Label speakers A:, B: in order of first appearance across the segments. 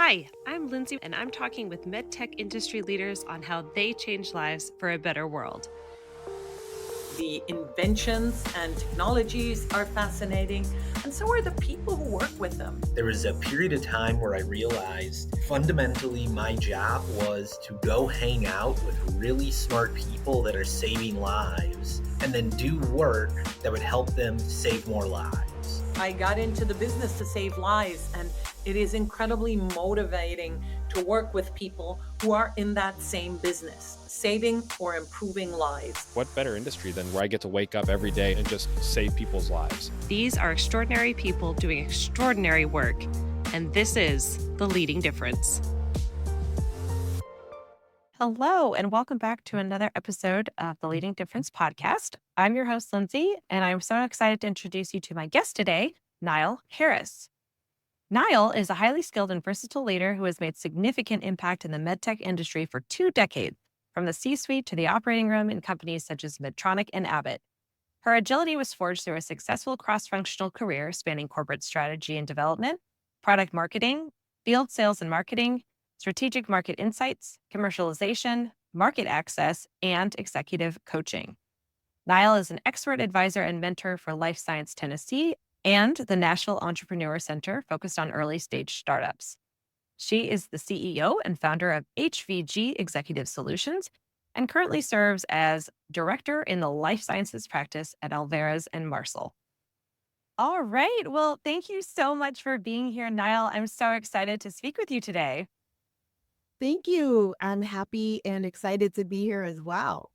A: Hi, I'm Lindsey, and I'm talking with MedTech industry leaders on how they change lives for a better world.
B: The inventions and technologies are fascinating, and so are the people who work with them.
C: There was a period of time where I realized fundamentally my job was to go hang out with really smart people that are saving lives and then do work that would help them save more lives.
B: I got into the business to save lives, and it is incredibly motivating to work with people who are in that same business, saving or improving lives.
D: What better industry than where I get to wake up every day and just save people's lives?
A: These are extraordinary people doing extraordinary work, and this is The Leading Difference. Hello, and welcome back to another episode of the Leading Difference podcast. I'm your host, Lindsey, and I'm so excited to introduce you to my guest today, Nile Harris. Nile is a highly skilled and versatile leader who has made significant impact in the medtech industry for 2 decades, from the C-suite to the operating room in companies such as Medtronic and Abbott. Her agility was forged through a successful cross-functional career spanning corporate strategy and development, product marketing, field sales and marketing, strategic market insights, commercialization, market access, and executive coaching. Nile is an expert advisor and mentor for Life Science Tennessee and the National Entrepreneur Center focused on early stage startups. She is the CEO and founder of HVG Executive Solutions and currently serves as director in the life sciences practice at Alvarez and Marsal. All right. Well, thank you so much for being here, Nile. I'm so excited to speak with you today.
E: Thank you. I'm happy and excited to be here as well.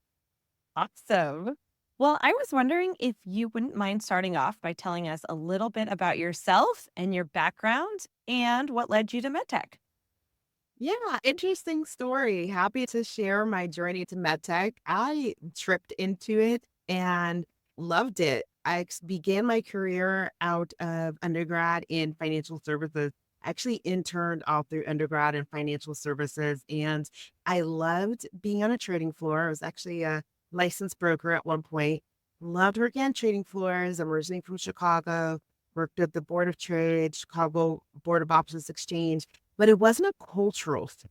A: Awesome. Well, I was wondering if you wouldn't mind starting off by telling us a little bit about yourself and your background and what led you to MedTech.
E: Yeah, interesting story. Happy to share my journey to MedTech. I tripped into it and loved it. Began my career out of undergrad in financial services. Actually interned all through undergrad in financial services, and I loved being on a trading floor. I was actually a licensed broker at one point. Loved working on trading floors. I'm originally from Chicago, worked at the Board of Trade, Chicago Board of Options Exchange, but it wasn't a cultural thing.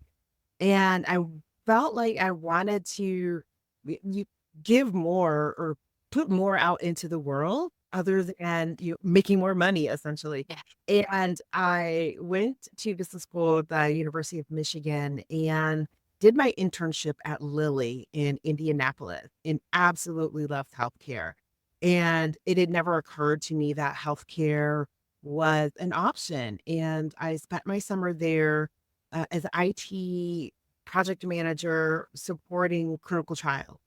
E: And I felt like I wanted to you give more or put more out into the world other than making more money, essentially. And I went to business school at the University of Michigan and did my internship at Lilly in Indianapolis and absolutely loved healthcare. And it had never occurred to me that healthcare was an option. And I spent my summer there as an IT project manager supporting clinical trials.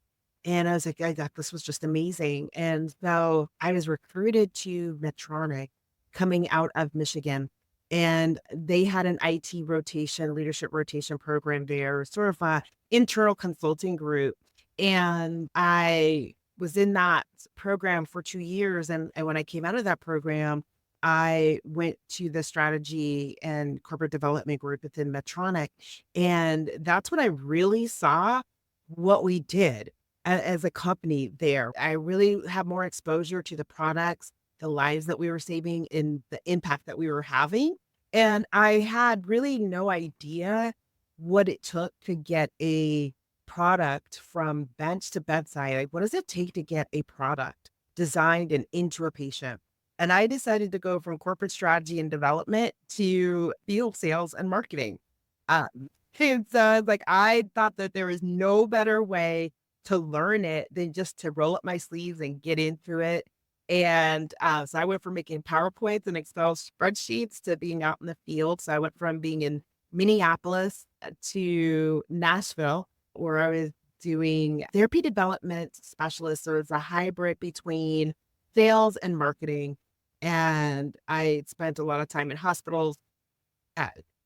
E: And I was like, I thought this was just amazing. And so I was recruited to Medtronic coming out of Michigan. And they had an IT rotation, leadership rotation program there, sort of a internal consulting group. And I was in that program for 2 years. And when I came out of that program, I went to the strategy and corporate development group within Medtronic. And that's when I really saw what we did as a company there. I really have more exposure to the products, the lives that we were saving, and the impact that we were having. And I had really no idea what it took to get a product from bench to bedside. Like, what does it take to get a product designed and into a patient? And I decided to go from corporate strategy and development to field sales and marketing. And so like, I thought that there was no better way to learn it than just to roll up my sleeves and get into it. And so I went from making PowerPoints and Excel spreadsheets to being out in the field. So I went from being in Minneapolis to Nashville, where I was doing therapy development specialist. So it's a hybrid between sales and marketing. And I spent a lot of time in hospitals.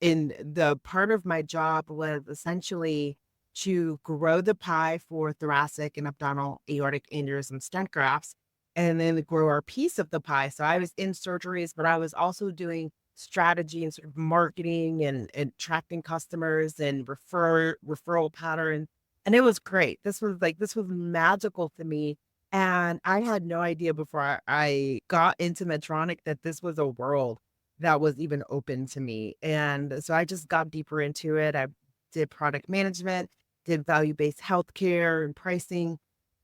E: In the part of my job was essentially to grow the pie for thoracic and abdominal aortic aneurysm stent grafts, and then grow our piece of the pie. So I was in surgeries, but I was also doing strategy and sort of marketing and attracting customers and referral patterns. And it was great. This was magical to me. And I had no idea before I got into Medtronic that this was a world that was even open to me. And so I just got deeper into it. I did product management, did value-based healthcare and pricing.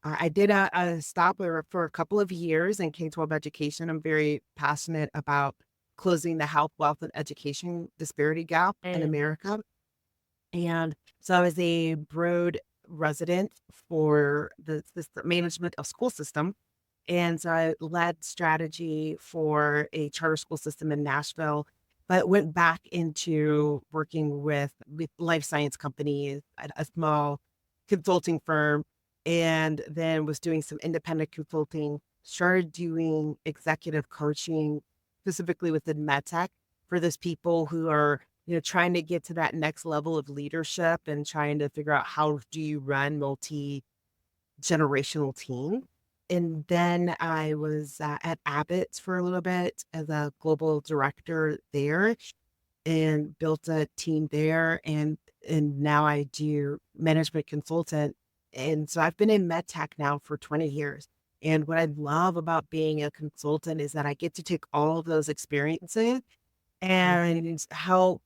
E: I did a stop for a couple of years in K-12 education. I'm very passionate about closing the health, wealth, and education disparity gap in
A: Mm.
E: America. And so I was a Broad resident for the management of school system. And so I led strategy for a charter school system in Nashville, but went back into working with life science companies at a small consulting firm, and then was doing some independent consulting, started doing executive coaching, specifically within MedTech for those people who are, trying to get to that next level of leadership and trying to figure out how do you run multi-generational teams. And then I was at Abbott for a little bit as a global director there and built a team there. And now I do management consultant. And so I've been in MedTech now for 20 years. And what I love about being a consultant is that I get to take all of those experiences and help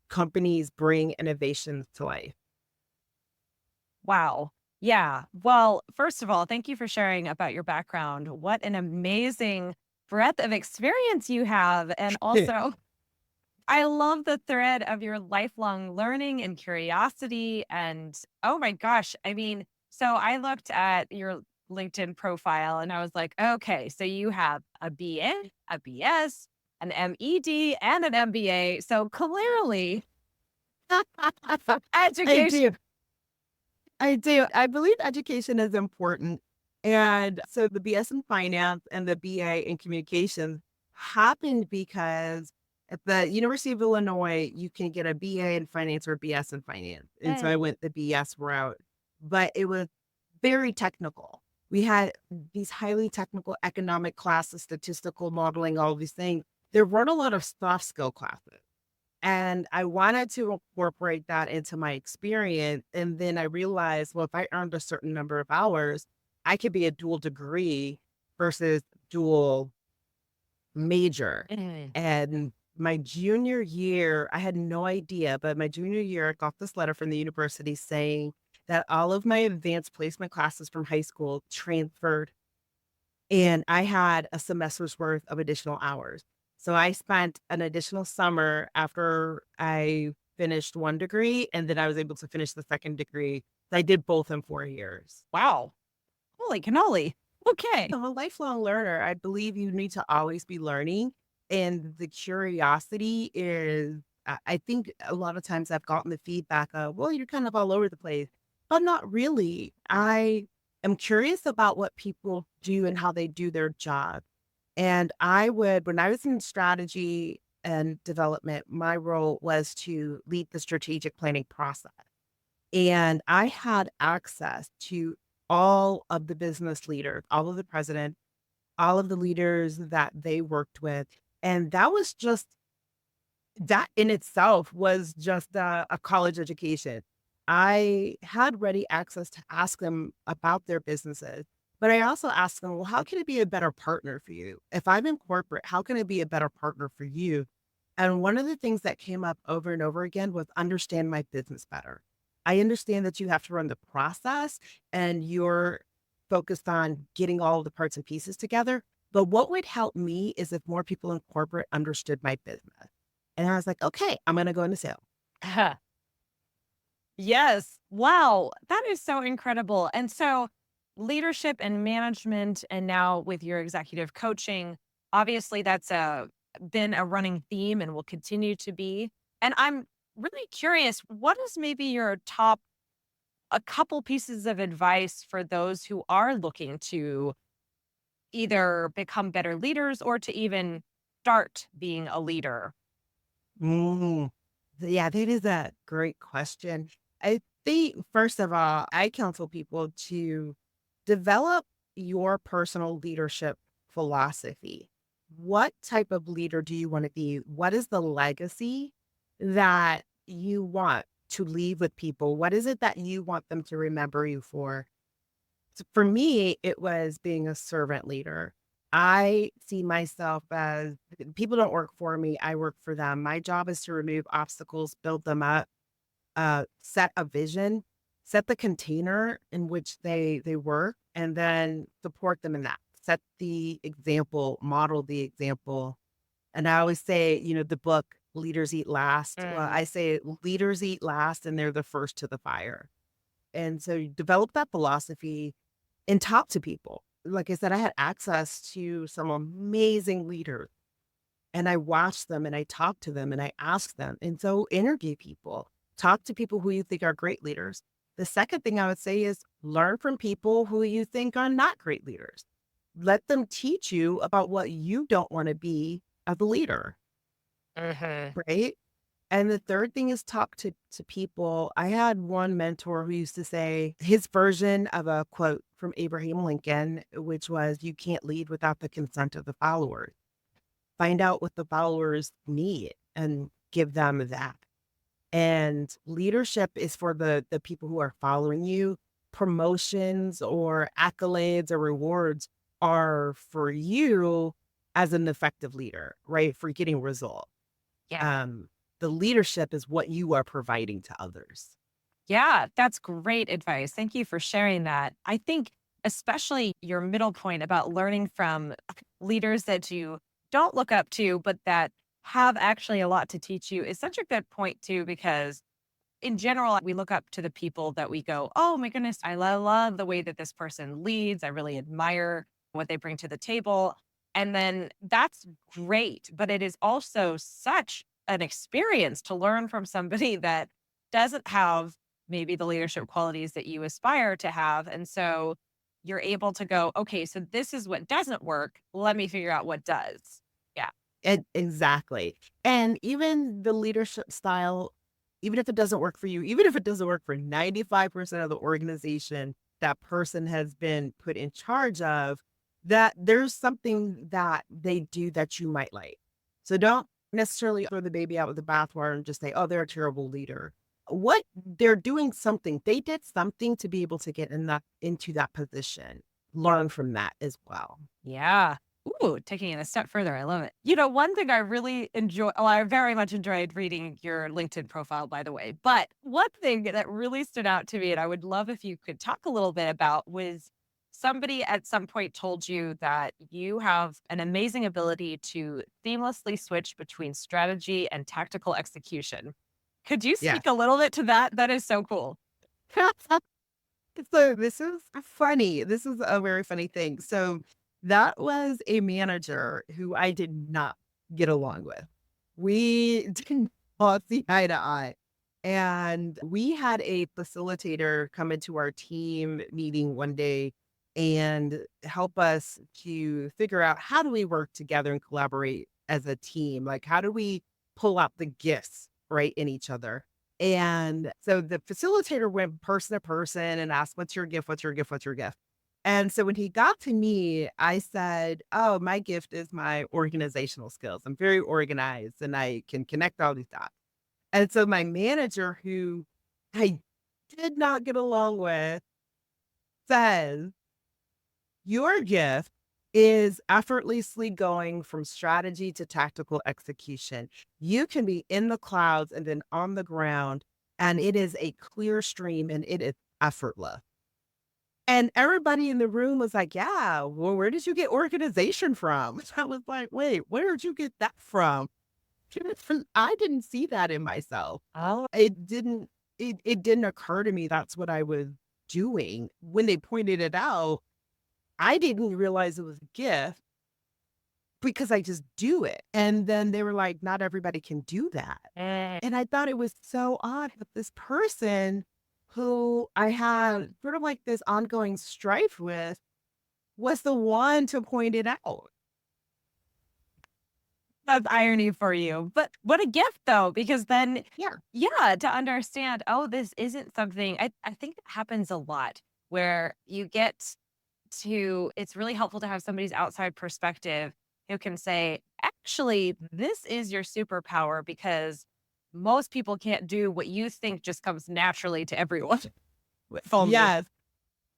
E: companies bring innovations to life.
A: Wow. Yeah. Well, first of all, thank you for sharing about your background. What an amazing breadth of experience you have. And also, I love the thread of your lifelong learning and curiosity. And oh my gosh, I mean, so I looked at your LinkedIn profile and I was like, okay, so you have a BA, a BS, an MED, and an MBA. So clearly,
E: I
A: education.
E: do. I do. I believe education is important. And so the BS in finance and the BA in communications happened because at the University of Illinois, you can get a BA in finance or BS in finance. And so I went the BS route, but it was very technical. We had these highly technical economic classes, statistical modeling, all these things. There weren't a lot of soft skill classes. And I wanted to incorporate that into my experience. And then I realized, well, if I earned a certain number of hours, I could be a dual degree versus dual major.
A: Mm.
E: And my junior year, I had no idea, but my junior year, I got this letter from the university saying that all of my advanced placement classes from high school transferred, and I had a semester's worth of additional hours. So I spent an additional summer after I finished one degree, and then I was able to finish the second degree. I did both in 4 years.
A: Wow. Holy cannoli. Okay.
E: I'm a lifelong learner. I believe you need to always be learning. And the curiosity is, I think a lot of times I've gotten the feedback of, well, you're kind of all over the place, but not really. I am curious about what people do and how they do their job. And when I was in strategy and development, my role was to lead the strategic planning process. And I had access to all of the business leaders, all of the presidents, all of the leaders that they worked with. And that in itself was just a college education. I had ready access to ask them about their businesses, but I also asked them, well, how can it be a better partner for you? If I'm in corporate, how can it be a better partner for you? And one of the things that came up over and over again was understand my business better. I understand that you have to run the process and you're focused on getting all the parts and pieces together. But what would help me is if more people in corporate understood my business. And I was like, okay, I'm going to go into sales.
A: Yes. Wow. That is so incredible. And so, leadership and management, and now with your executive coaching, obviously that's been a running theme and will continue to be. And I'm really curious, what is maybe your top a couple pieces of advice for those who are looking to either become better leaders or to even start being a leader?
E: Mm. Yeah, that is a great question. I think, first of all, I counsel people to develop your personal leadership philosophy. What type of leader do you want to be? What is the legacy that you want to leave with people? What is it that you want them to remember you for? So for me, it was being a servant leader. I see myself as people don't work for me, I work for them. My job is to remove obstacles, build them up, set a vision, set the container in which they work, and then support them in that. Set the example, model the example. And I always say, the book Leaders Eat Last. Well,
A: Mm,
E: I say leaders eat last and they're the first to the fire. And so you develop that philosophy and talk to people. Like I said, I had access to some amazing leaders and I watched them and I talked to them and I asked them. And so interview people, talk to people who you think are great leaders. The second thing I would say is learn from people who you think are not great leaders. Let them teach you about what you don't want to be as a leader,
A: mhm.
E: right? And the third thing is talk to people. I had one mentor who used to say his version of a quote from Abraham Lincoln, which was, "You can't lead without the consent of the followers. Find out what the followers need and give them that." And leadership is for the people who are following you. Promotions or accolades or rewards are for you as an effective leader, right? For getting results.
A: Yeah.
E: Um, the leadership is what you are providing to others.
A: Yeah, that's great advice. Thank you for sharing that. I think, especially your middle point about learning from leaders that you don't look up to, but that have actually a lot to teach you is such a good point, too, because in general, we look up to the people that we go, oh my goodness, love the way that this person leads. I really admire what they bring to the table. And then that's great. But it is also such an experience to learn from somebody that doesn't have maybe the leadership qualities that you aspire to have. And so you're able to go, okay, so this is what doesn't work. Let me figure out what does. Yeah.
E: Exactly. And even the leadership style, even if it doesn't work for you, even if it doesn't work for 95% of the organization that person has been put in charge of, that there's something that they do that you might like. So don't necessarily throw the baby out with the bathwater and just say, oh, they're a terrible leader. What they're doing something, they did something to be able to get into that position. Learn from that as well.
A: Yeah. Ooh, taking it a step further. I love it. One thing I really enjoy, well, I very much enjoyed reading your LinkedIn profile, by the way. But one thing that really stood out to me, and I would love if you could talk a little bit about, was somebody at some point told you that you have an amazing ability to seamlessly switch between strategy and tactical execution. Could you
E: Yeah.
A: speak a little bit to that? That is so cool.
E: So this is funny. This is a very funny thing. So that was a manager who I did not get along with. We did not see eye to eye. And we had a facilitator come into our team meeting one day and help us to figure out how do we work together and collaborate as a team? Like, how do we pull out the gifts, right, in each other? And so the facilitator went person to person and asked, what's your gift? What's your gift? What's your gift? And so when he got to me, I said, oh, my gift is my organizational skills. I'm very organized and I can connect all these dots. And so my manager, who I did not get along with, says, your gift is effortlessly going from strategy to tactical execution. You can be in the clouds and then on the ground, and it is a clear stream and it is effortless. And everybody in the room was like, yeah, well, where did you get organization from? I was like, wait, where did you get that from? I didn't see that in myself.
A: Oh,
E: It didn't occur to me that's what I was doing. When they pointed it out, I didn't realize it was a gift because I just do it. And then they were like, not everybody can do that. And I thought it was so odd that this person who I had sort of like this ongoing strife with was the one to point it out.
A: that's irony for you. But what a gift though, because then
E: Yeah.
A: yeah, to understand, oh, this isn't something I think it happens a lot where you get to it's really helpful to have somebody's outside perspective who can say, actually, this is your superpower because most people can't do what you think just comes naturally to everyone with only.
E: Yes.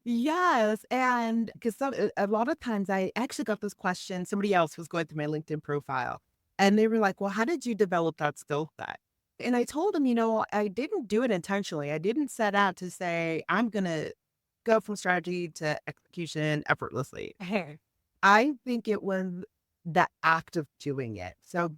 E: Yes, and because a lot of times I actually got this question, somebody else was going through my LinkedIn profile, and they were like, "Well, how did you develop that skill set?" And I told them, I didn't do it intentionally. I didn't set out to say, "I'm gonna go from strategy to execution effortlessly." I think it was the act of doing it. So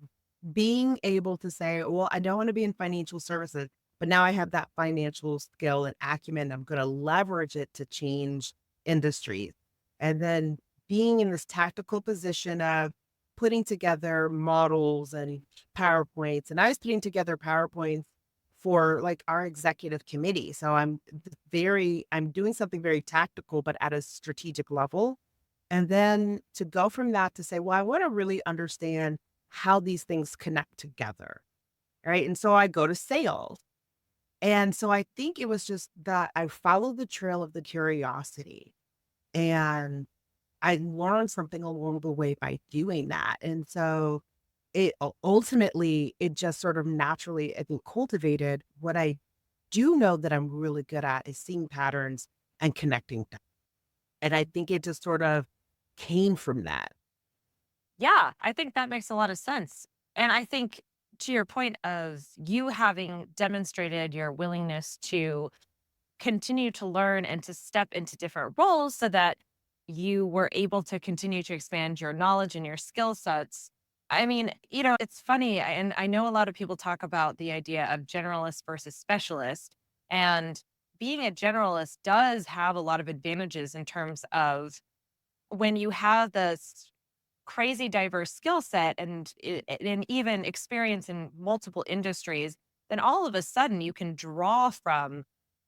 E: being able to say, well, I don't want to be in financial services, but now I have that financial skill and acumen. I'm going to leverage it to change industries. And then being in this tactical position of putting together models and PowerPoints. And I was putting together PowerPoints for like our executive committee. So I'm doing something very tactical, but at a strategic level. And then to go from that to say, well, I want to really understand how these things connect together. Right. And so I go to sales. And so I think it was just that I followed the trail of the curiosity and I learned something along the way by doing that. And so ultimately, it just sort of naturally, I think, cultivated what I do know that I'm really good at is seeing patterns and connecting them. And I think it just sort of came from that.
A: Yeah, I think that makes a lot of sense. And I think to your point of you having demonstrated your willingness to continue to learn and to step into different roles so that you were able to continue to expand your knowledge and your skill sets. I mean, it's funny, and I know a lot of people talk about the idea of generalist versus specialist. And being a generalist does have a lot of advantages in terms of when you have this crazy diverse skill set and even experience in multiple industries, then all of a sudden you can draw from,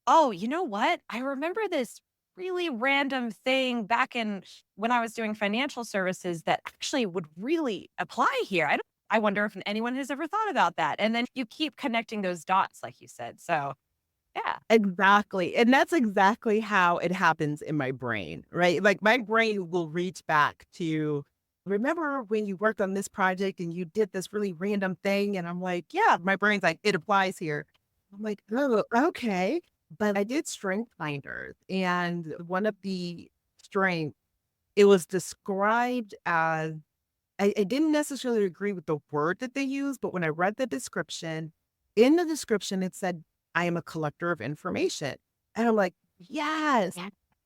A: oh, you know what? I remember this really random thing back in when I was doing financial services that actually would really apply here. I wonder if anyone has ever thought about that. And then you keep connecting those dots, like you said. So yeah.
E: Exactly. And that's exactly how it happens in my brain, right? Like my brain will reach back to, remember when you worked on this project and you did this really random thing? And I'm like, yeah, my brain's like, it applies here. I'm like, oh, okay. But I did strength finders. And one of the strengths, it was described as, I didn't necessarily agree with the word that they used, but when I read the description, in the description, it said, I am a collector of information. And I'm like, yes,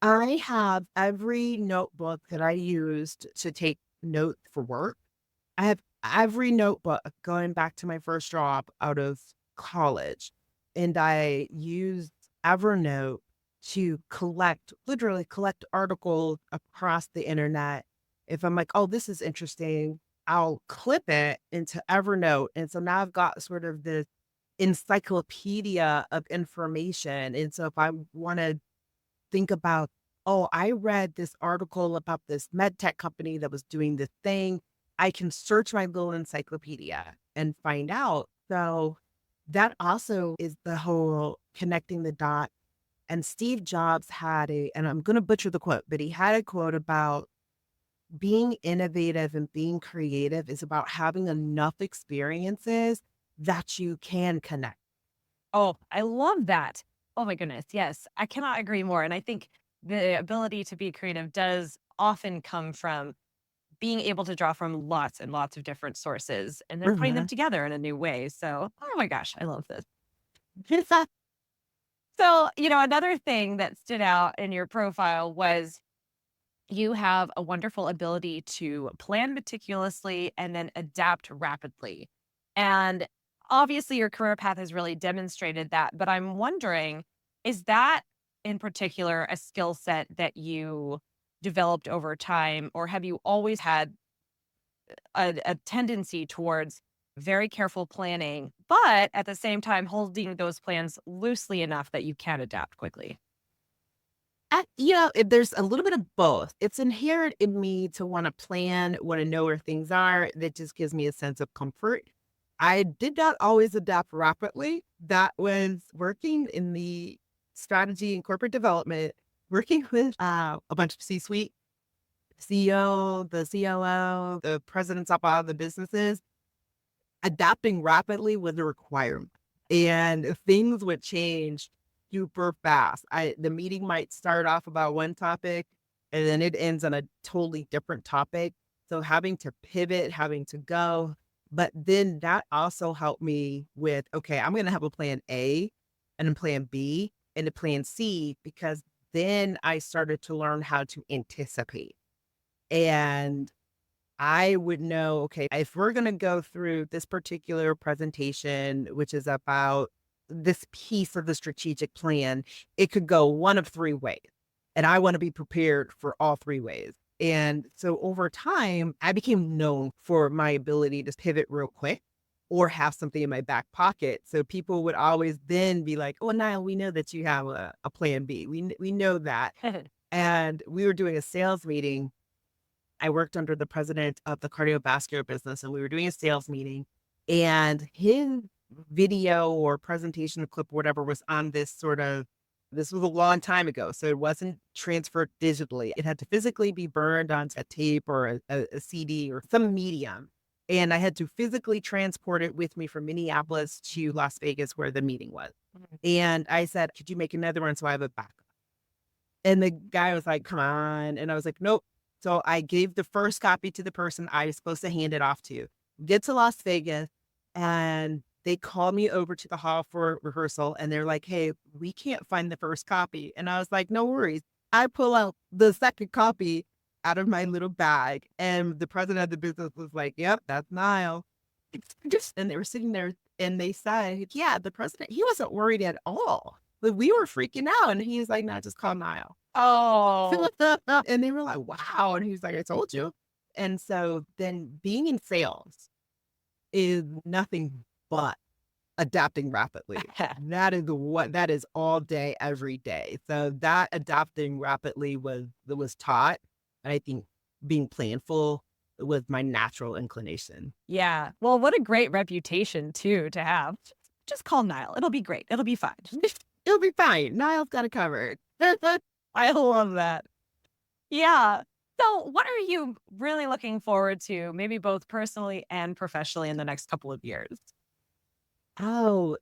E: I have every notebook that I used to take notes for work. I have every notebook going back to my first job out of college. And I used Evernote to literally collect articles across the internet. If I'm like, oh, this is interesting, I'll clip it into Evernote. And so now I've got sort of this encyclopedia of information. And so if I want to think about, oh, I read this article about this MedTech company that was doing this thing, I can search my little encyclopedia and find out. So that also is the whole connecting the dot. And Steve Jobs and I'm going to butcher the quote, but he had a quote about being innovative and being creative is about having enough experiences that you can connect.
A: Oh, I love that. Oh my goodness. Yes. I cannot agree more. And I think the ability to be creative does often come from being able to draw from lots and lots of different sources and then putting them
E: Mhm.
A: together in a new way. So, oh my gosh, I love this.
E: It's a
A: So, another thing that stood out in your profile was you have a wonderful ability to plan meticulously and then adapt rapidly. And obviously, your career path has really demonstrated that. But I'm wondering, is that in particular a skill set that you developed over time, or have you always had a tendency towards very careful planning, but at the same time holding those plans loosely enough that you can adapt quickly?
E: there's a little bit of both. It's inherent in me to want to plan, want to know where things are. That just gives me a sense of comfort. I did not always adapt rapidly. That was working in the strategy and corporate development, working with a bunch of C-suite, CEO, the COO, the presidents of all the businesses. Adapting rapidly was a requirement, and things would change, super fast. The meeting might start off about one topic and then it ends on a totally different topic. So having to pivot, having to go, but then that also helped me with, okay, I'm going to have a plan A and a plan B and a plan C, because then I started to learn how to anticipate. And I would know, okay, if we're going to go through this particular presentation, which is about this piece of the strategic plan, it could go one of three ways. And I want to be prepared for all three ways. And so over time, I became known for my ability to pivot real quick or have something in my back pocket. So people would always then be like, oh, Niall, we know that you have a plan B. We know that. And we were doing a sales meeting. I worked under the president of the cardiovascular business, and we were doing a sales meeting, and his video or presentation clip, whatever, was on this was a long time ago. So it wasn't transferred digitally. It had to physically be burned onto a tape or a CD or some medium. And I had to physically transport it with me from Minneapolis to Las Vegas, where the meeting was. And I said, could you make another one so I have it back? And the guy was like, come on. And I was like, nope. So I gave the first copy to the person I was supposed to hand it off to. Get to Las Vegas, and they called me over to the hall for rehearsal, and they're like, hey, we can't find the first copy. And I was like, no worries. I pull out the second copy out of my little bag, and the president of the business was like, yep, that's Niall. And they were sitting there, and they said, yeah, the president, he wasn't worried at all. But we were freaking out. And he was like, no, just call Niall.
A: Oh,
E: And they were like, wow. And he was like, I told you. And so then being in sales is nothing but adapting rapidly. That is all day, every day. So that adapting rapidly was taught. And I think being planful was my natural inclination.
A: yeah. Well, what a great reputation too to have. Just call Niall. It'll be great. It'll be fine.
E: It'll be fine. Niall's got it covered.
A: I love that. Yeah. So what are you really looking forward to, maybe both personally and professionally, in the next couple of years?
E: Oh,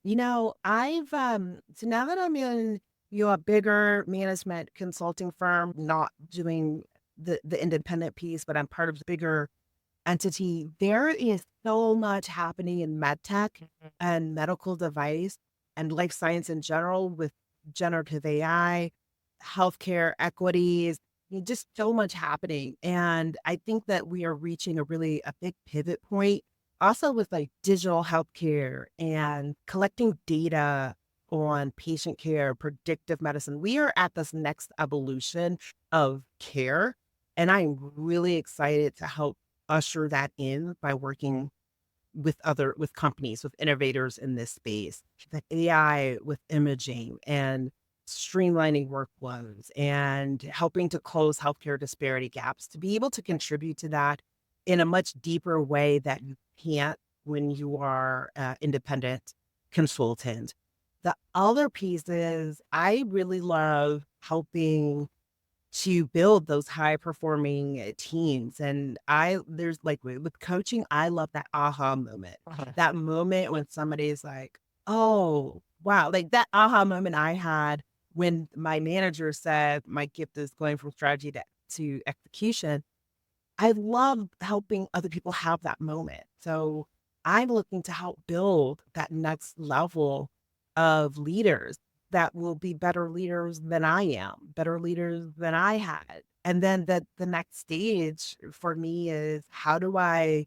E: I've so now that I'm in a bigger management consulting firm, not doing the independent piece, but I'm part of the bigger entity, there is so much happening in MedTech and medical device and life science in general with generative AI, healthcare equities, just so much happening. And I think that we are reaching a big pivot point also with like digital healthcare and collecting data on patient care, predictive medicine. We are at this next evolution of care. And I'm really excited to help usher that in by working with companies, with innovators in this space, the AI with imaging and streamlining workflows and helping to close healthcare disparity gaps, to be able to contribute to that in a much deeper way that you can't when you are an independent consultant. The other piece is I really love helping to build those high performing teams. And there's like with coaching, I love that aha moment, that moment when somebody's like, oh, wow, like that aha moment I had when my manager said my gift is going from strategy to execution. I love helping other people have that moment. So I'm looking to help build that next level of leaders that will be better leaders than I am, better leaders than I had. And then the next stage for me is, how do I,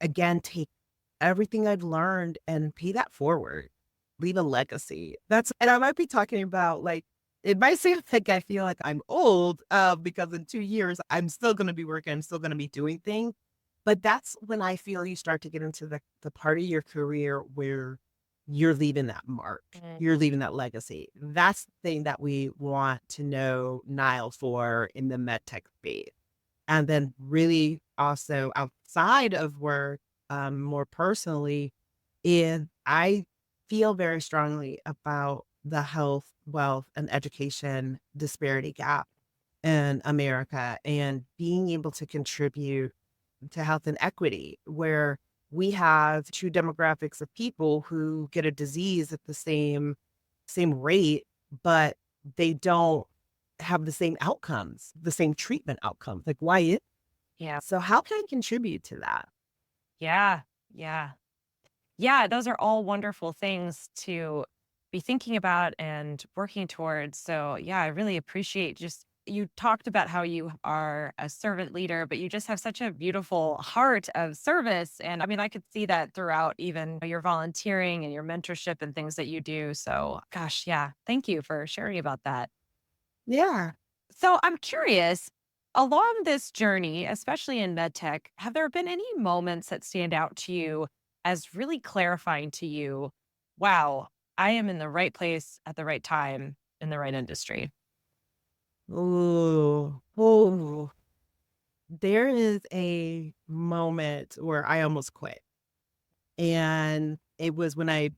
E: again, take everything I've learned and pay that forward, leave a legacy? And I might be talking about, like, it might seem like I feel like I'm old because in 2 years, I'm still going to be working, I'm still going to be doing things. But that's when I feel you start to get into the part of your career where you're leaving that mark, you're leaving that legacy. That's the thing that we want to know Niall for in the MedTech space. And then really also outside of work, more personally, is I feel very strongly about the health, wealth, and education disparity gap in America, and being able to contribute to health and equity, where we have two demographics of people who get a disease at the same same rate, but they don't have the same outcomes, the same treatment outcomes. Like, why is
A: Yeah.
E: so? How can I contribute to that?
A: Yeah. Yeah. Yeah. Those are all wonderful things to be thinking about and working towards. So, yeah, I really appreciate just you talked about how you are a servant leader, but you just have such a beautiful heart of service. And I mean, I could see that throughout even your volunteering and your mentorship and things that you do. So, gosh, yeah, thank you for sharing about that.
E: Yeah.
A: So I'm curious, along this journey, especially in medtech, have there been any moments that stand out to you as really clarifying to you, wow, I am in the right place at the right time in the right industry?
E: Ooh, ooh. There is a moment where I almost quit. And it was when I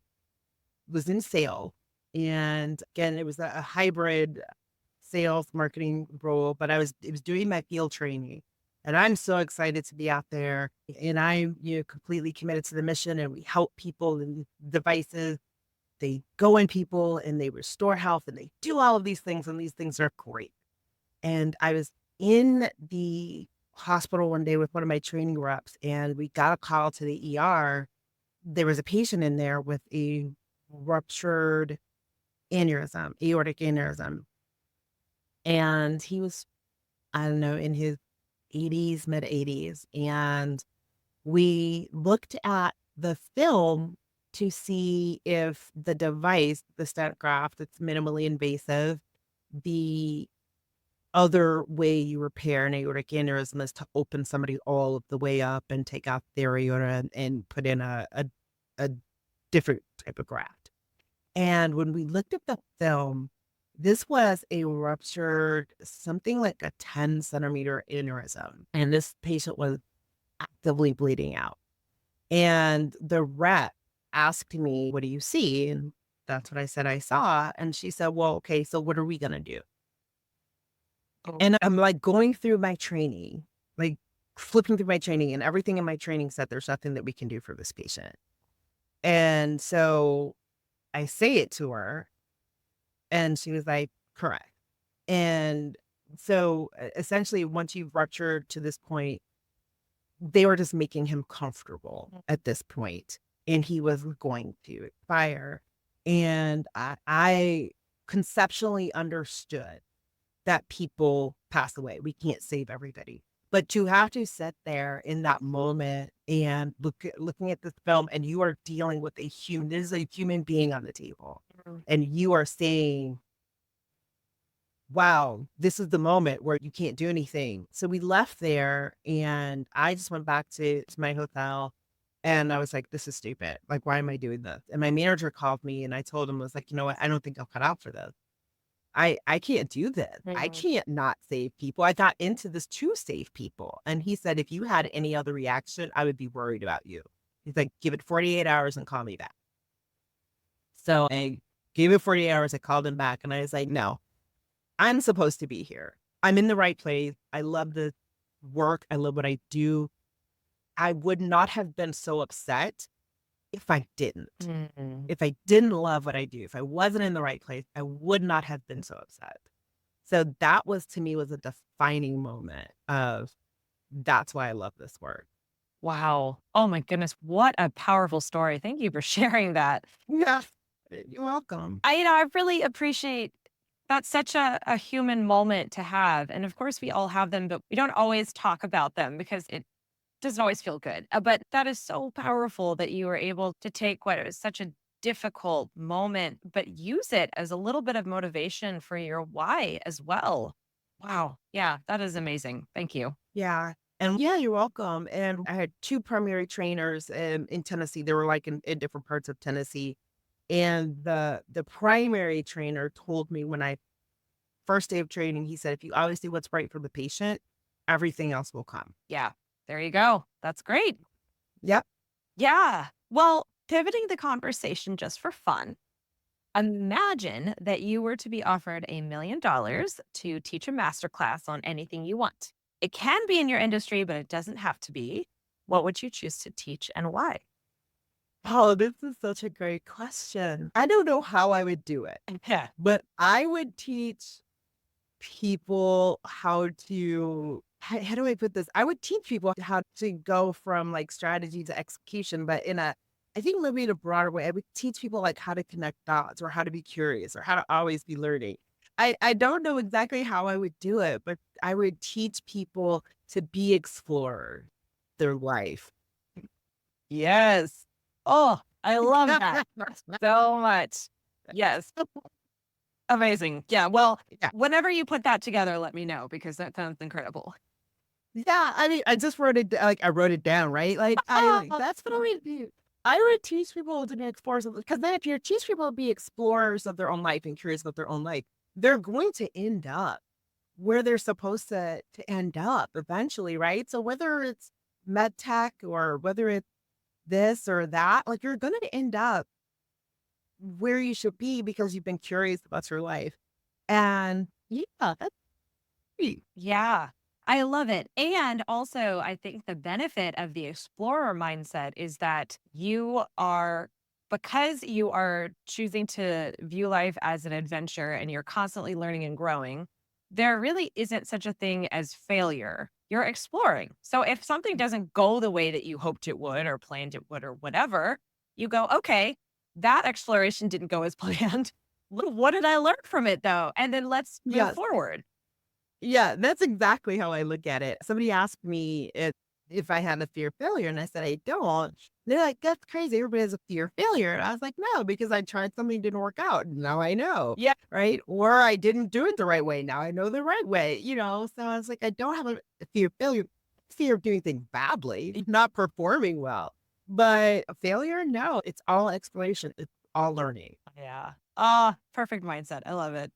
E: was in sale. And again, it was a hybrid sales marketing role, but it was doing my field training. And I'm so excited to be out there. And I'm completely committed to the mission, and we help people and devices. They go in people and they restore health and they do all of these things, and these things are great. And I was in the hospital one day with one of my training reps, and we got a call to the ER. There was a patient in there with a ruptured aneurysm, aortic aneurysm. And he was, I don't know, in his 80s, mid 80s. And we looked at the film to see if the device, the stent graft, it's minimally invasive. The other way you repair an aortic aneurysm is to open somebody all of the way up and take out their aorta and put in a different type of graft. And when we looked at the film, this was a ruptured, something like a 10-centimeter aneurysm. And this patient was actively bleeding out. And the rep asked me, "What do you see?" And that's what I said I saw. And she said, "Well, okay, so what are we going to do?"
A: Oh,
E: And I'm like going through my training, like flipping through my training, and everything in my training said there's nothing that we can do for this patient. And so I say it to her, and she was like, "Correct." And so essentially, once you've ruptured to this point, they were just making him comfortable at this point, and he was going to expire. And I conceptually understood that people pass away. We can't save everybody. But to have to sit there in that moment and looking at this film, and you are dealing with a human, this is a human being on the table.
A: mm,
E: And you are saying, wow, this is the moment where you can't do anything. So we left there, and I just went back to my hotel, and I was like, this is stupid. Like, why am I doing this? And my manager called me, and I told him, I was like, you know what? I don't think I'll cut out for this. I can't do this. I
A: mm,
E: can't not save people. I got into this to save people. And he said, if you had any other reaction, I would be worried about you. He's like, give it 48 hours and call me back. So I gave it 48 hours. I called him back, and I was like, no, I'm supposed to be here. I'm in the right place. I love the work. I love what I do. I would not have been so upset if I didn't.
A: mm.
E: If I didn't love what I do, if I wasn't in the right place, I would not have been so upset. So that was, to me, was a defining moment of that's why I love this work.
A: Wow. Oh my goodness. What a powerful story. Thank you for sharing that.
E: Yeah. You're welcome.
A: I really appreciate that's such a human moment to have. And of course, we all have them, but we don't always talk about them because it doesn't always feel good. But that is so powerful that you were able to take what was such a difficult moment, but use it as a little bit of motivation for your why as well. Wow. Yeah, that is amazing. Thank you.
E: Yeah. And yeah, you're welcome. And I had two primary trainers in Tennessee. They were like in different parts of Tennessee. And the primary trainer told me when I first day of training, he said, if you always do what's right for the patient, everything else will come.
A: Yeah, there you go. That's great.
E: Yep.
A: Yeah. Well, pivoting the conversation just for fun, imagine that you were to be offered $1 million to teach a masterclass on anything you want. It can be in your industry, but it doesn't have to be. What would you choose to teach and why?
E: Oh, this is such a great question. I don't know how I would do it,
A: Yeah.
E: but I would teach people how do I put this? I would teach people how to go from like strategy to execution, but I think maybe in a broader way. I would teach people like how to connect dots or how to be curious or how to always be learning. I don't know exactly how I would do it, but I would teach people to be explorers their life.
A: Yes. Oh, I love that so much. Yes. Amazing. Yeah. Well,
E: Yeah.
A: whenever you put that together, let me know because that sounds incredible.
E: Yeah, I mean, I just wrote it like I wrote it down, right? Like that's what I would do. I would teach people to be explorers because then if you teach people to be explorers of their own life and curious about their own life, they're going to end up where they're supposed to end up eventually, right? So whether it's med tech or whether it's this or that, like you're gonna end up where you should be because you've been curious about your life. And yeah, that's great.
A: Yeah, I love it. And also, I think the benefit of the explorer mindset is that because you are choosing to view life as an adventure and you're constantly learning and growing, there really isn't such a thing as failure. You're exploring. So if something doesn't go the way that you hoped it would or planned it would or whatever, you go, okay, that exploration didn't go as planned. What did I learn from it though? And then let's move
E: Yes.
A: forward.
E: Yeah, that's exactly how I look at it. Somebody asked me if I had a fear of failure, and I said I don't. They're like, "That's crazy. Everybody has a fear of failure." And I was like, "No, because I tried something didn't work out. Now I know,
A: Yeah.
E: right? Or I didn't do it the right way. Now I know the right way. So I was like, I don't have a fear of failure, fear of doing things badly, not performing well, but a failure. No, it's all exploration. It's all learning.
A: Yeah. Ah, perfect mindset. I love it.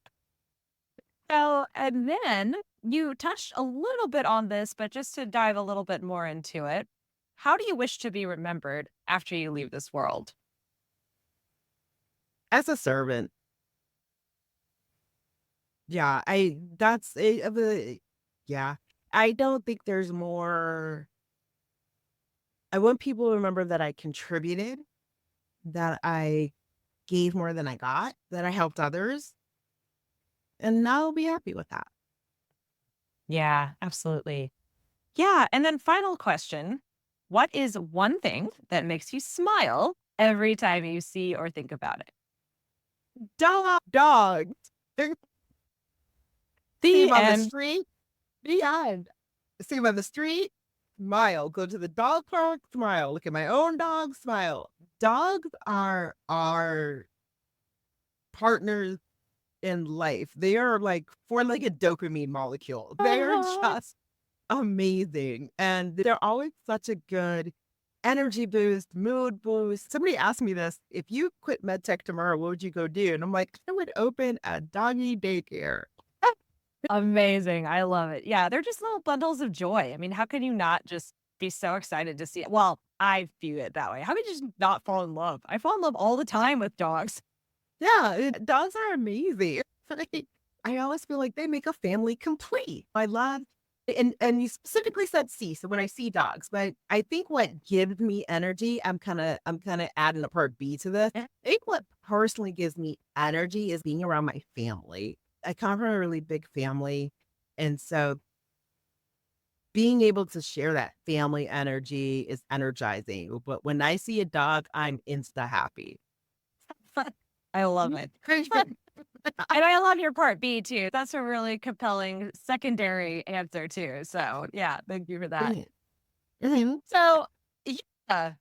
A: So, and then you touched a little bit on this, but just to dive a little bit more into it, how do you wish to be remembered after you leave this world?
E: As a servant, yeah, I that's a of a yeah. I don't think there's more. I want people to remember that I contributed, that I gave more than I got, that I helped others, and I'll be happy with that.
A: Yeah, absolutely. Yeah. And then final question. What is one thing that makes you smile every time you see or think about it?
E: Dogs. See
A: The
E: him on the
A: end.
E: street, the end. See him on the street, smile. Go to the dog park, smile. Look at my own dog, smile. Dogs are our partners in life. They are like four-legged dopamine molecule. They are just amazing. And they're always such a good energy boost, mood boost. Somebody asked me this, if you quit MedTech tomorrow, what would you go do? And I'm like, I would open a doggy daycare.
A: Amazing. I love it. Yeah, they're just little bundles of joy. I mean, how can you not just be so excited to see it? Well, I view it that way. How can you just not fall in love? I fall in love all the time with dogs.
E: Yeah, dogs are amazing. I always feel like they make a family complete. I love and you specifically said see, so when I see dogs, but I think what gives me energy, I'm kinda adding a part B to this. I think what personally gives me energy is being around my family. I come from a really big family, and so being able to share that family energy is energizing. But when I see a dog, I'm insta happy.
A: I love it. And I love your part B too. That's a really compelling secondary answer too. So yeah, thank you for that.
E: Mhm.
A: So yeah.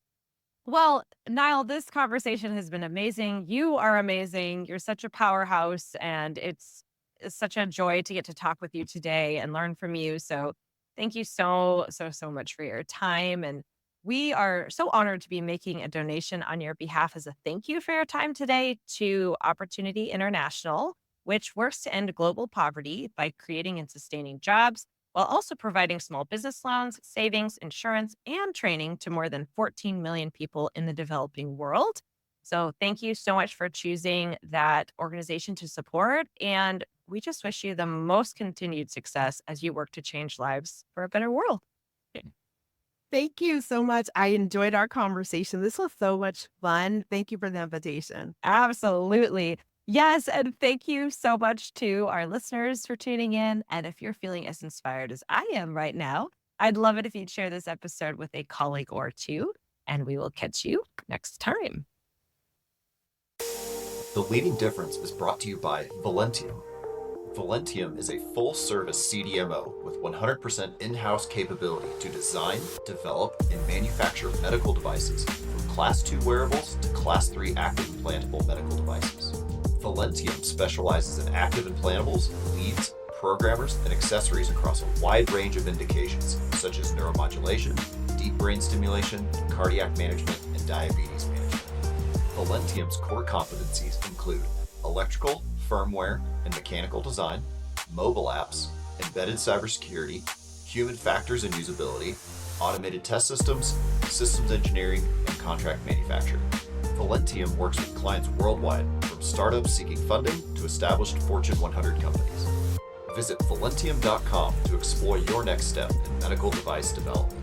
A: Well, Niall, this conversation has been amazing. You are amazing. You're such a powerhouse, and it's such a joy to get to talk with you today and learn from you. So, thank you so much for your time. And we are so honored to be making a donation on your behalf as a thank you for your time today to Opportunity International, which works to end global poverty by creating and sustaining jobs while also providing small business loans, savings, insurance, and training to more than 14 million people in the developing world. So, thank you so much for choosing that organization to support. And we just wish you the most continued success as you work to change lives for a better world.
E: Thank you so much. I enjoyed our conversation. This was so much fun. Thank you for the invitation.
A: Absolutely. Yes. And thank you so much to our listeners for tuning in. And if you're feeling as inspired as I am right now, I'd love it if you'd share this episode with a colleague or two. And we will catch you next time.
F: The Leading Difference is brought to you by Valentium. Valentium is a full-service CDMO with 100% in-house capability to design, develop, and manufacture medical devices from Class 2 wearables to Class 3 active implantable medical devices. Valentium specializes in active implantables, leads, programmers, and accessories across a wide range of indications such as neuromodulation, deep brain stimulation, cardiac management, and diabetes management. Valentium's core competencies include electrical, firmware, and mechanical design, mobile apps, embedded cybersecurity, human factors and usability, automated test systems, systems engineering, and contract manufacturing. Valentium works with clients worldwide, from startups seeking funding to established Fortune 100 companies. Visit Valentium.com to explore your next step in medical device development.